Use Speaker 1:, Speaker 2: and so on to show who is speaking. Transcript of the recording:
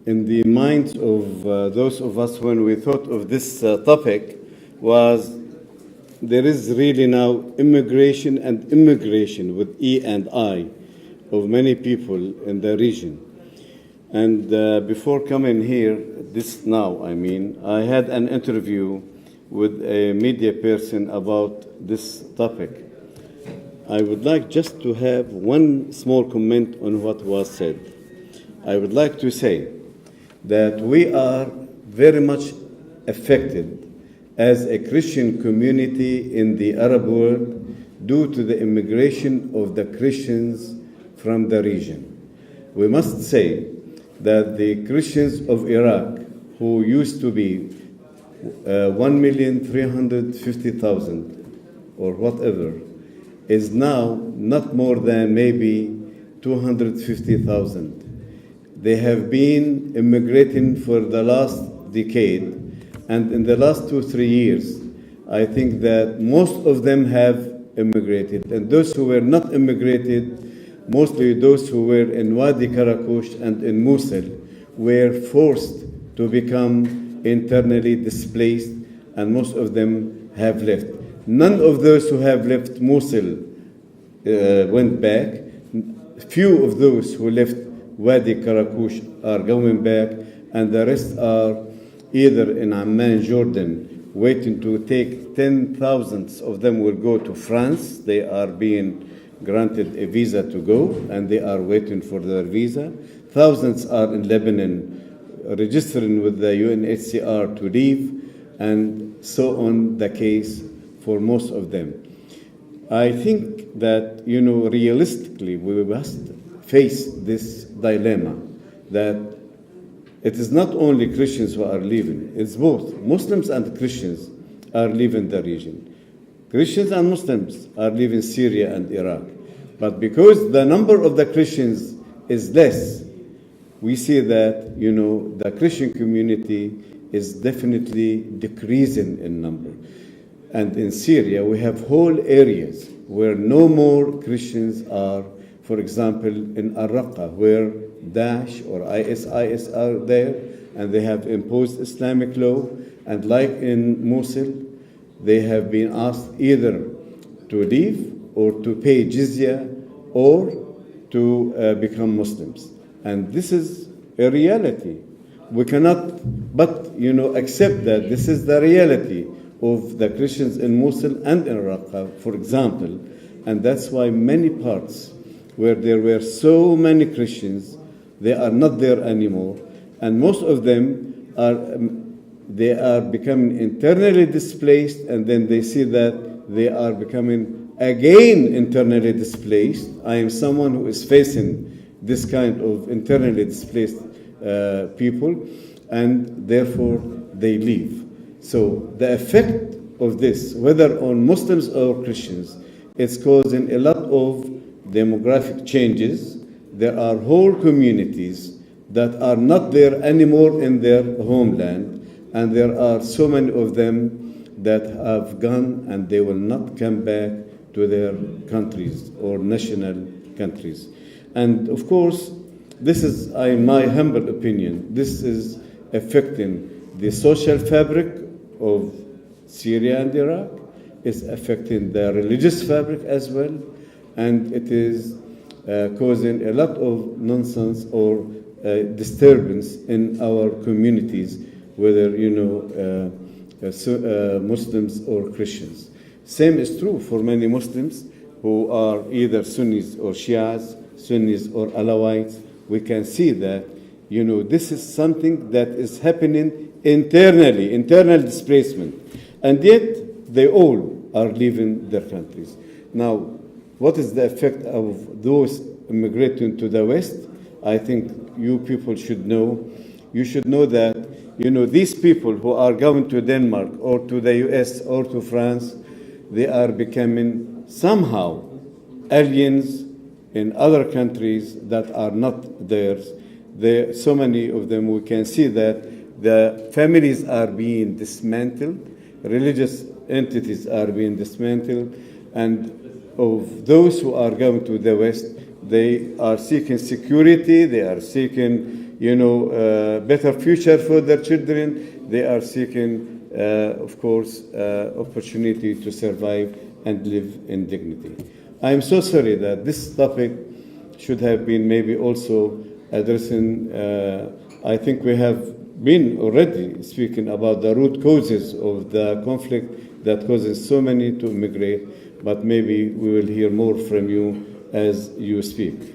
Speaker 1: in the minds of those of us when we thought of this topic was there is really now immigration and immigration with E and I of many people in the region. And before coming here, I had an interview with a media person about this topic. I would like just to have one small comment on what was said. I would like to say that we are very much affected as a Christian community in the Arab world due to the immigration of the Christians from the region. We must say that the Christians of Iraq, who used to be 1,350,000 or whatever, is now not more than maybe 250,000. They have been immigrating for the last decade, and in the last 2-3 years, I think that most of them have immigrated. And those who were not immigrated, mostly those who were in Wadi Karakush and in Mosul, were forced to become internally displaced, and most of them have left. None of those who have left Mosul went back. Few of those who left Wadi Karakush are going back, and the rest are either in Amman, Jordan, waiting to take 10,000 of them will go to France. They are being granted a visa to go, and they are waiting for their visa. Thousands are in Lebanon, registering with the UNHCR to leave, and so on the case for most of them. I think that, realistically, we must face this dilemma that it is not only Christians who are leaving, it's both. Muslims and Christians are leaving the region. Christians and Muslims are leaving Syria and Iraq. But because the number of the Christians is less, we see that, the Christian community is definitely decreasing in number. And in Syria, we have whole areas where no more Christians are. For example, in Al-Raqqa, where Daesh or ISIS are there, and they have imposed Islamic law. And like in Mosul, they have been asked either to leave or to pay jizya or to become Muslims. And this is a reality. We cannot but accept that this is the reality of the Christians in Mosul and in Raqqa, for example. And that's why many parts where there were so many Christians, they are not there anymore. And most of them they are becoming internally displaced, and then they see that they are becoming again internally displaced. I am someone who is facing this kind of internally displaced people, and therefore they leave. So the effect of this, whether on Muslims or Christians, it's causing a lot of demographic changes. There are whole communities that are not there anymore in their homeland, and there are so many of them that have gone and they will not come back to their countries or national countries. And of course, this is, in my humble opinion, this is affecting the social fabric of Syria and Iraq. It's affecting the religious fabric as well, and it is causing a lot of nonsense or disturbance in our communities, whether Muslims or Christians. Same is true for many Muslims who are either Sunnis or Shias, Sunnis or Alawites. We can see that this is something that is happening internally, internal displacement, and yet they all are leaving their countries. Now, what is the effect of those immigrating to the West? I think you people should know. You should know that, these people who are going to Denmark or to the US or to France, they are becoming somehow aliens in other countries that are not theirs. So many of them, we can see that the families are being dismantled, religious entities are being dismantled, and of those who are going to the West, they are seeking security, they are seeking, better future for their children. They are seeking, of course, opportunity to survive and live in dignity. I am so sorry that this topic should have been maybe also addressing. I think we have been already speaking about the root causes of the conflict that causes so many to immigrate, but maybe we will hear more from you as you speak.